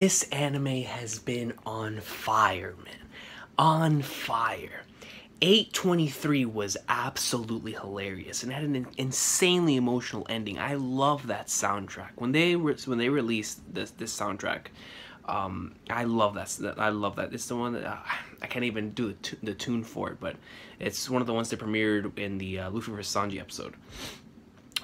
This anime has been on fire, man. On fire. 823 was absolutely hilarious and had an insanely emotional ending. I love that soundtrack. When they released this soundtrack, I love that. I love that. It's the one that I can't even do the tune for it, but it's one of the ones that premiered in the Luffy vs Sanji episode.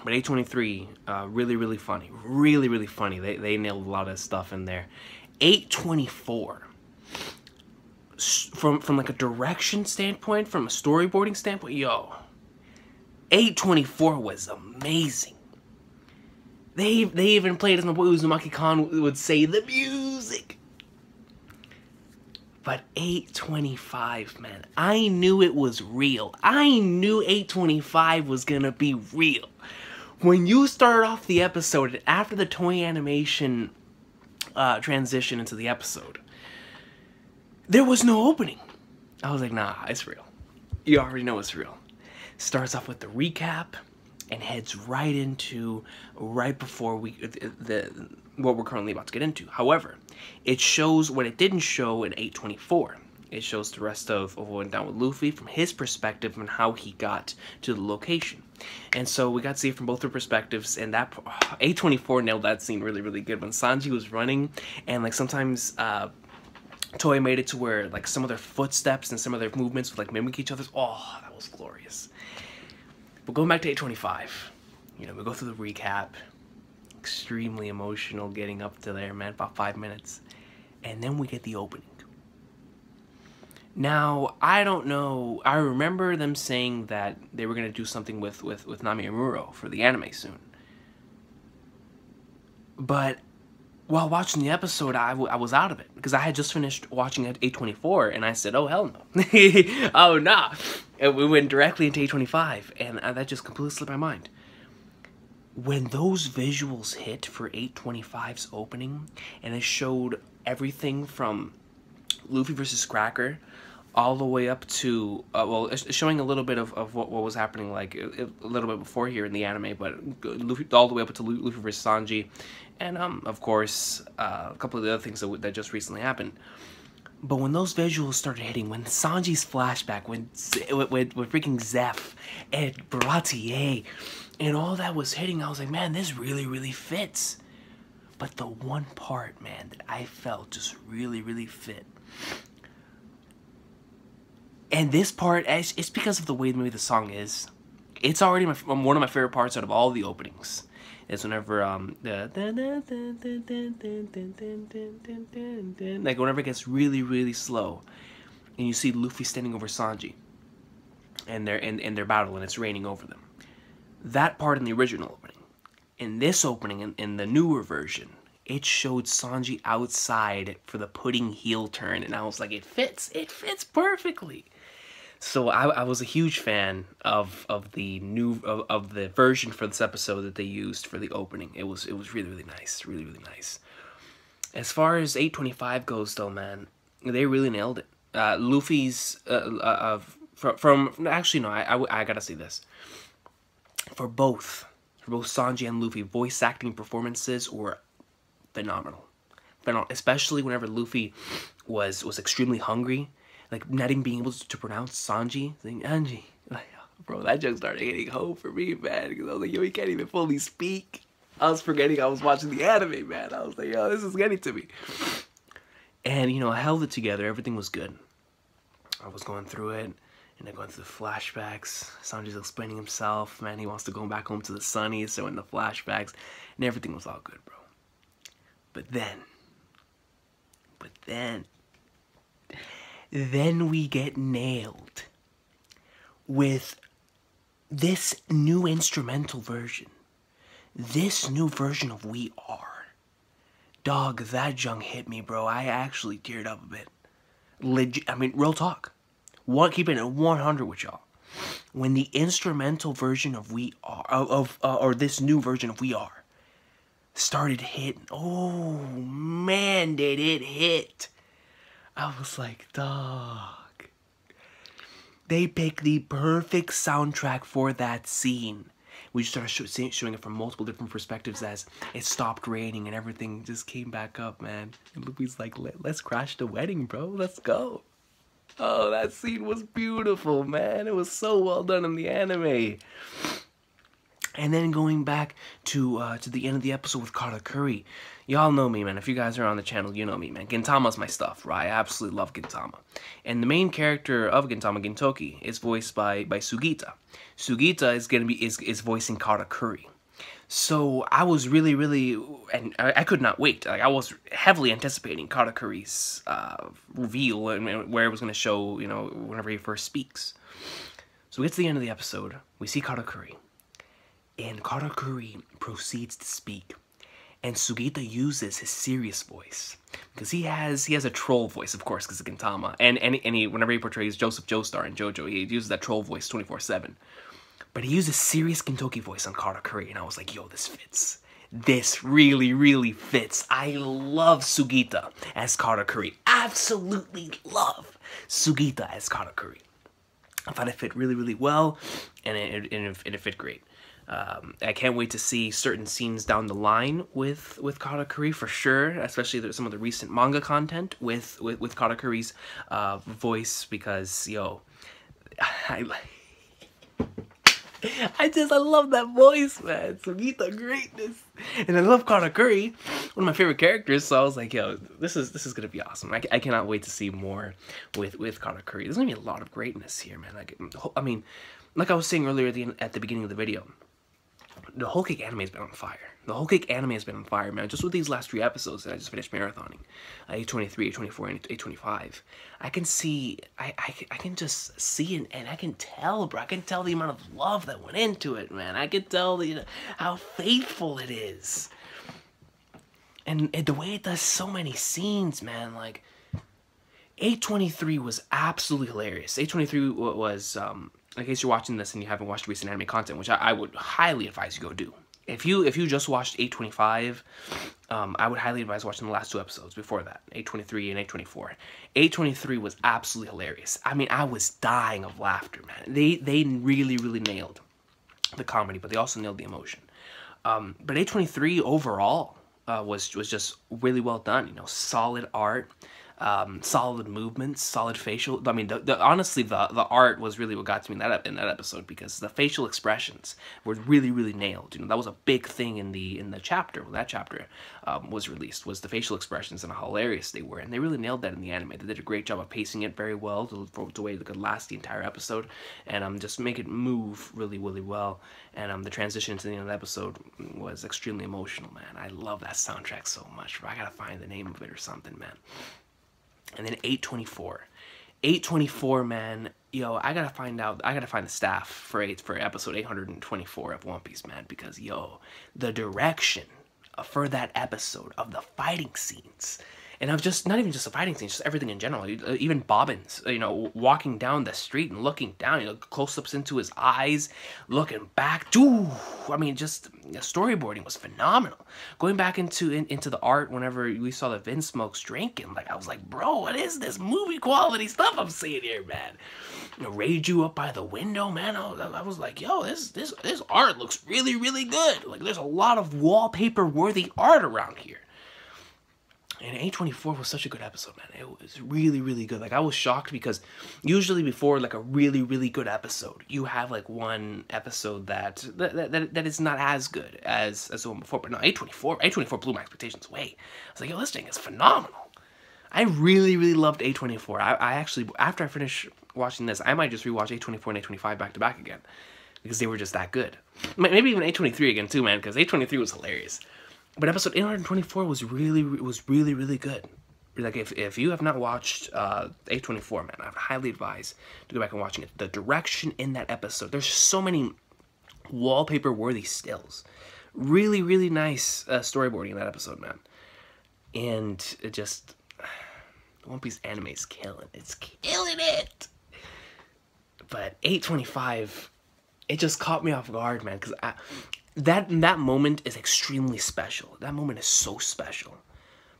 But 823, really funny. Really funny. They nailed a lot of stuff in there. 824, from like a direction standpoint, from a storyboarding standpoint, 824 was amazing. They even played, as my boy Uzumaki-kan would say, the music. But 825, man, I knew it was real. I knew 825 was gonna be real. When you started off the episode, after the Toei Animation transition into the episode, there was no opening. I was like, nah, it's real. You already know it's real. Starts off with the recap and heads right into right before what we're currently about to get into. However, it shows what it didn't show in 824. It shows the rest of what went down with Luffy from his perspective and how he got to the location. And so we got to see it from both their perspectives, and that 824 nailed that scene really good when Sanji was running, and like sometimes Toei made it to where like some of their footsteps and some of their movements would like mimic each other's. Oh, that was glorious. But going back to 825, we go through the recap. Extremely emotional getting up to there, man, about 5 minutes. And then we get the opening. Now, I don't know, I remember them saying that they were going to do something with Nami Amuro for the anime soon. But while watching the episode, I was out of it, because I had just finished watching 824, and I said, oh, hell no. Oh, nah. And we went directly into 825, and that just completely slipped my mind. When those visuals hit for 825's opening, and it showed everything from Luffy versus Cracker all the way up to, showing a little bit of what was happening, like a little bit before here in the anime, but Luffy all the way up to Luffy versus Sanji, and of course a couple of the other things that just recently happened. But when those visuals started hitting, when Sanji's flashback, when freaking Zeph and Baratier and all that was hitting, I was like, man, this really fits. But the one part, man, that I felt just really fit, and this part, it's because of the way maybe the song is. It's already one of my favorite parts out of all the openings. Is whenever like whenever it gets really slow, and you see Luffy standing over Sanji, and they're in their battle, and it's raining over them. That part in the original opening. In this opening, in the newer version, it showed Sanji outside for the pudding heel turn, and I was like, it fits perfectly. So I was a huge fan of the version for this episode that they used for the opening. It was really nice, really nice. As far as 825 goes, though, man, they really nailed it. Luffy's actually no, I gotta say this. For both Sanji and Luffy, voice acting performances were phenomenal. Especially whenever Luffy was extremely hungry, like not even being able to pronounce Sanji, saying Anji. Like, bro, that joke started hitting home for me, man, because I was like, yo, he can't even fully speak. I was forgetting I was watching the anime, man. I was like, yo, this is getting to me. And I held it together. Everything was good. I was going through it, and then going through the flashbacks. Sanji's explaining himself, man. He wants to go back home to the Sunny, so in the flashbacks, and everything was all good, bro. But then we get nailed with this new instrumental version. This new version of We Are. Dog, that junk hit me, bro. I actually teared up a bit. Legit, I mean, real talk. Keeping it 100 with y'all. When the instrumental version of We Are, or this new version of We Are, started hitting, oh man, did it hit. I was like, dog. They picked the perfect soundtrack for that scene. we just started showing it from multiple different perspectives as it stopped raining and everything just came back up, man. And Luffy's like, let's crash the wedding, bro. Let's go. Oh, that scene was beautiful, man. It was so well done in the anime. And then going back to the end of the episode with Katakuri. Y'all know me, man. If you guys are on the channel, you know me, man. Gintama's my stuff, right? I absolutely love Gintama. And the main character of Gintama, Gintoki, is voiced by Sugita. Sugita is voicing Katakuri. So I was really, and I could not wait. Like, I was heavily anticipating Katakuri's reveal and where it was going to show, you know, whenever he first speaks. So we get to the end of the episode. We see Katakuri. And Katakuri proceeds to speak. And Sugita uses his serious voice. Because he has a troll voice, of course, because of Gintama. And he, whenever he portrays Joseph Joestar in JoJo, he uses that troll voice 24/7. But he uses serious Gintoki voice on Katakuri. And I was like, yo, this fits. This really fits. I love Sugita as Katakuri. Absolutely love Sugita as Katakuri. I thought it fit really well. And it fit great. I can't wait to see certain scenes down the line with Katakuri for sure, especially some of the recent manga content with Katakuri's voice, because yo, I love that voice, man. Sugita greatness, and I love Katakuri, one of my favorite characters. So I was like, yo, this is gonna be awesome. I cannot wait to see more with Katakuri. There's gonna be a lot of greatness here, man. I mean, like I was saying earlier at the beginning of the video. The Whole Cake anime has been on fire. The Whole Cake anime has been on fire, man. Just with these last 3 episodes that I just finished marathoning, 823, 824, and 825, I can see, I can just see it, and I can tell, bro. I can tell the amount of love that went into it, man. I can tell how faithful it is, and the way it does so many scenes, man. Like 823 was absolutely hilarious. 823 was in case you're watching this and you haven't watched recent anime content, which I would highly advise you go do. If you just watched 825, I would highly advise watching the last 2 episodes before that, 823 and 824. 823 was absolutely hilarious. I mean, I was dying of laughter, man. They really nailed the comedy, but they also nailed the emotion. But 823 overall was just really well done. You know, solid art. Solid movements, solid facial. I mean, honestly, the art was really what got to me in that episode, because the facial expressions were really nailed. You know, that was a big thing in the chapter when that chapter was released, was the facial expressions and how hilarious they were, and they really nailed that in the anime. They did a great job of pacing it very well for the way it could last the entire episode, and just make it move really well. And the transition to the end of the episode was extremely emotional, man. I love that soundtrack so much. Bro. I gotta find the name of it or something, man. And then 824. 824, man. Yo, I gotta find the staff for episode 824 of One Piece, man. Because, yo, the direction for that episode of the fighting scenes, and of just, not even just the fighting scenes, just everything in general. Even Bobbins, you know, walking down the street and looking down, you know, close-ups into his eyes, looking back. Ooh, I mean, just the storyboarding was phenomenal. Going back into the art, whenever we saw the Vinsmokes drinking, like, I was like, bro, what is this movie quality stuff I'm seeing here, man? You know, Reiju up by the window, man. I was like, yo, this art looks really good. Like, there's a lot of wallpaper-worthy art around here. And 824 was such a good episode, man. It was really good. Like, I was shocked because usually before, like, a really good episode, you have, like, one episode that is not as good as the one before. But no, 824 blew my expectations away. I was like, yo, this thing is phenomenal. I really loved 824. I actually, after I finish watching this, I might just rewatch 824 and 825 back to back again, because they were just that good. Maybe even 823 again too, man, because 823 was hilarious. But episode 824 was really good. Like, if you have not watched 824, man, I would highly advise to go back and watching it. The direction in that episode, there's so many wallpaper-worthy stills. Really nice storyboarding in that episode, man. And it just, One Piece anime is killing. It's killing it. But 825, it just caught me off guard, man, because that moment is extremely special. That moment is so special.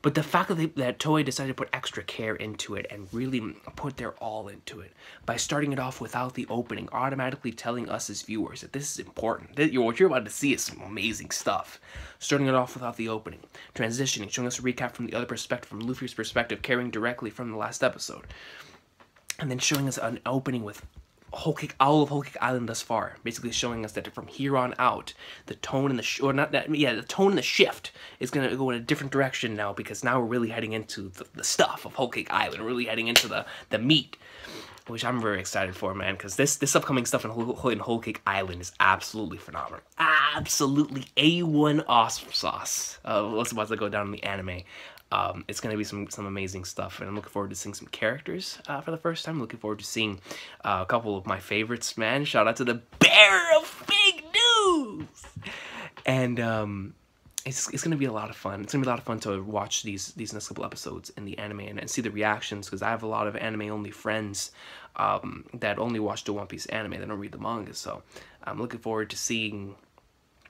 But the fact that Toei decided to put extra care into it and really put their all into it by starting it off without the opening, automatically telling us as viewers that this is important. That what you're about to see is some amazing stuff. Starting it off without the opening, transitioning, showing us a recap from the other perspective, from Luffy's perspective, carrying directly from the last episode, and then showing us an opening with all of Whole Cake Island thus far, basically showing us that from here on out, the tone and the tone and the shift is gonna go in a different direction now, because now we're really heading into the stuff of Whole Cake Island. We're really heading into the meat, which I'm very excited for, man, because this upcoming stuff in Whole Cake Island is absolutely phenomenal, absolutely A1 awesome sauce. What's about to go down in the anime. It's going to be some amazing stuff, and I'm looking forward to seeing some characters for the first time. I'm looking forward to seeing a couple of my favorites, man. Shout out to the Bearer of Fake News! And it's going to be a lot of fun. It's going to be a lot of fun to watch these next couple episodes in the anime and see the reactions, because I have a lot of anime-only friends that only watch the One Piece anime. They don't read the manga, so I'm looking forward to seeing...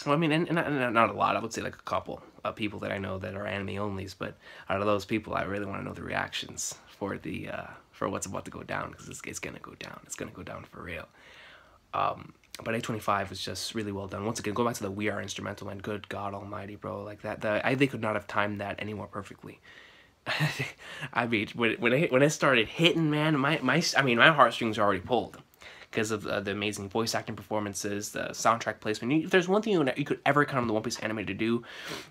Well, I mean, and not a lot. I would say like a couple of people that I know that are anime onlys, but out of those people, I really want to know the reactions for the for what's about to go down, because it's gonna go down. It's gonna go down for real. But A25 was just really well done. Once again, go back to the We Are instrumental, man. Good God Almighty, bro! Like that, they could not have timed that any more perfectly. I mean, when it started hitting, man, my heartstrings are already pulled, because of the amazing voice acting performances, the soundtrack placement. If there's one thing you could ever count on the One Piece anime to do,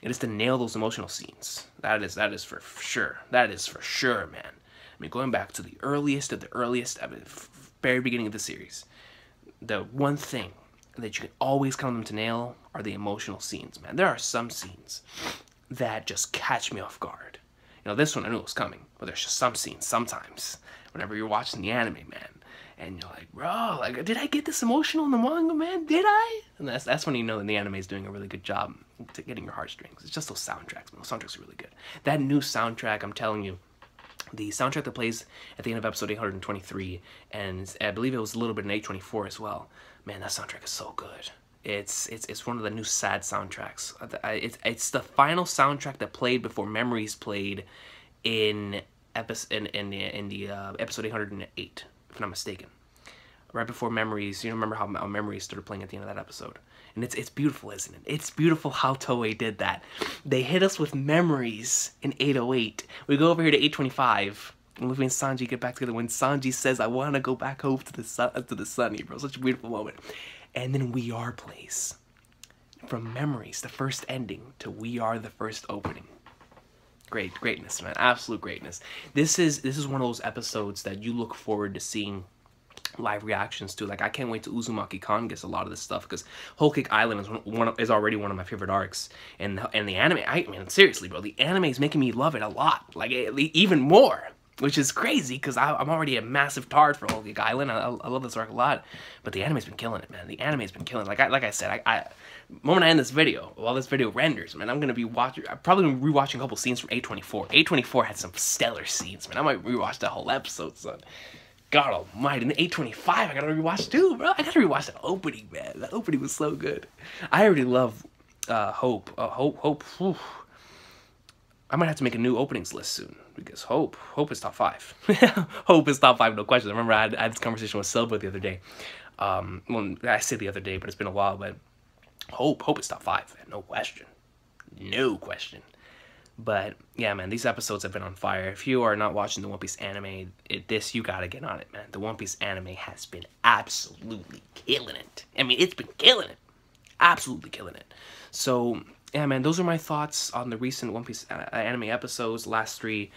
it is to nail those emotional scenes. That is for sure. That is for sure, man. I mean, going back to the earliest of the earliest, very beginning of the series, the one thing that you can always count them to nail are the emotional scenes, man. There are some scenes that just catch me off guard. You know, this one I knew it was coming, but there's just some scenes sometimes whenever you're watching the anime, man. And you're like, bro, like, did I get this emotional in the manga, man? Did I? And that's when you know that the anime is doing a really good job to getting your heartstrings. It's just those soundtracks, man. Those soundtracks are really good. That new soundtrack, I'm telling you, the soundtrack that plays at the end of episode 823, and I believe it was a little bit in 824 as well. Man, that soundtrack is so good. It's one of the new sad soundtracks. It's the final soundtrack that played before Memories played in episode 808. If I'm not mistaken, right before Memories. You remember how Memories started playing at the end of that episode, and it's beautiful, isn't it? It's beautiful how Toei did that. They hit us with Memories in 808. We go over here to 825. And Luffy and Sanji get back together when Sanji says, "I want to go back home to the sunny," bro. Such a beautiful moment. And then We Are plays from Memories, the first ending, to We Are, the first opening. Greatness, man. Absolute greatness. This is one of those episodes that you look forward to seeing live reactions to. Like, I can't wait till Uzumaki Khan gets a lot of this stuff, because Whole Cake Island is already one of my favorite arcs, and the anime, I mean, seriously, bro, the anime is making me love it a lot, like even more, which is crazy, because I'm already a massive tard for Whole Cake Island. I love this arc a lot, but the anime's been killing it, man. The anime's been killing it. Like I said, the moment I end this video, while this video renders, man, I'm probably gonna be rewatching a couple scenes from 824. 824 had some stellar scenes, man. I might rewatch that whole episode, son. God almighty. And 825, I gotta rewatch too, bro. I gotta rewatch the opening, man. The opening was so good. I already love Hope. Hope. Whew. I might have to make a new openings list soon, because Hope is top 5. Hope is top 5, no question. I remember I had this conversation with Silva the other day. Well, I say the other day, but it's been a while, but Hope is top 5, man. No question. No question. But yeah, man, these episodes have been on fire. If you are not watching the One Piece anime, you gotta get on it, man. The One Piece anime has been absolutely killing it. I mean, it's been killing it. Absolutely killing it. So yeah, man, those are my thoughts on the recent One Piece anime episodes, last 3,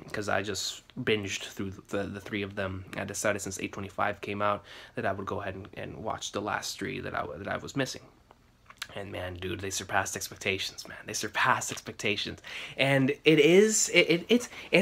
because I just binged through the 3 of them. I decided since 825 came out that I would go ahead and watch the last 3 that I was missing. And man, dude, they surpassed expectations, man. They surpassed expectations. And it's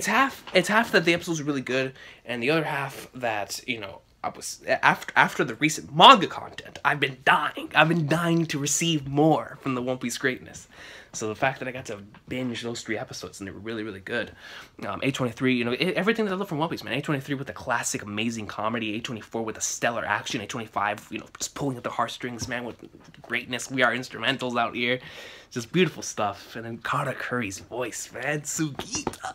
half that the episodes are really good, and the other half that, you know, I was after the recent manga content, I've been dying to receive more from the One Piece greatness. So the fact that I got to binge those 3 episodes, and they were really, really good. A23, you know, everything that I love from One Piece, man. A23 with the classic, amazing comedy. A24 with the stellar action. A25, you know, just pulling at the heartstrings, man, with greatness. We are instrumentals out here. Just beautiful stuff. And then Katakuri's voice, man. Sugita.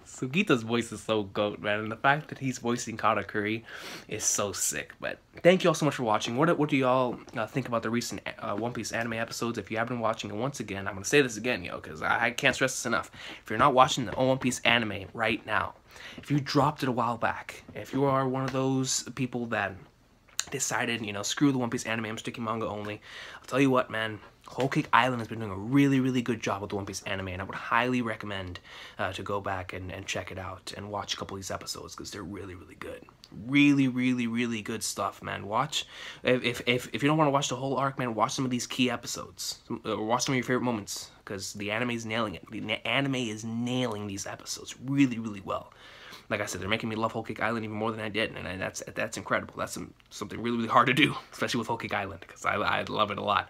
Sugita's voice is so goat, man, and the fact that he's voicing Katakuri is so sick. But thank you all so much for watching. What do y'all think about the recent One Piece anime episodes? If you have been watching, and once again, I'm gonna say this again, yo, because I can't stress this enough. If you're not watching the One Piece anime right now, if you dropped it a while back, if you are one of those people that decided, you know, screw the One Piece anime, I'm sticking manga only, I'll tell you what, man. Whole Cake Island has been doing a really, really good job with the One Piece anime, and I would highly recommend to go back and check it out and watch a couple of these episodes, because they're really, really good. Really, really, really good stuff, man. Watch, if you don't want to watch the whole arc, man, watch some of these key episodes, or watch some of your favorite moments, because the anime is nailing it. The anime is nailing these episodes really, really well. Like I said, they're making me love Whole Cake Island even more than I did, and that's incredible. That's something really, really hard to do, especially with Whole Cake Island, because I love it a lot.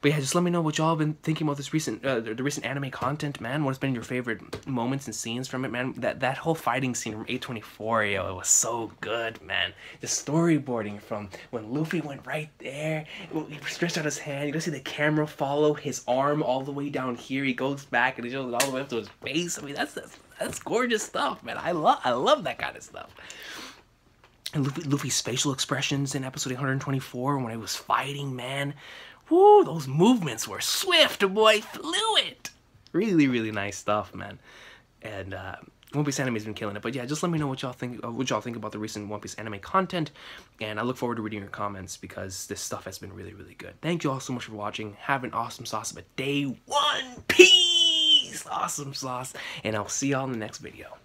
But yeah, just let me know what y'all have been thinking about this recent, the recent anime content, man. What's been your favorite moments and scenes from it, man? That whole fighting scene from A24, yo, it was so good, man. The storyboarding from when Luffy went right there, he stretched out his hand, you go see the camera follow his arm all the way down here, he goes back and he shows it all the way up to his face. I mean, that's gorgeous stuff, man. I love that kind of stuff. And Luffy's facial expressions in episode 124 when he was fighting, man. Woo, those movements were swift, boy, fluid. Really, really nice stuff, man. And One Piece anime's been killing it. But yeah, just let me know what y'all think about the recent One Piece anime content. And I look forward to reading your comments, because this stuff has been really, really good. Thank you all so much for watching. Have an awesome sauce of a day. One Piece! Awesome sauce. And I'll see y'all in the next video.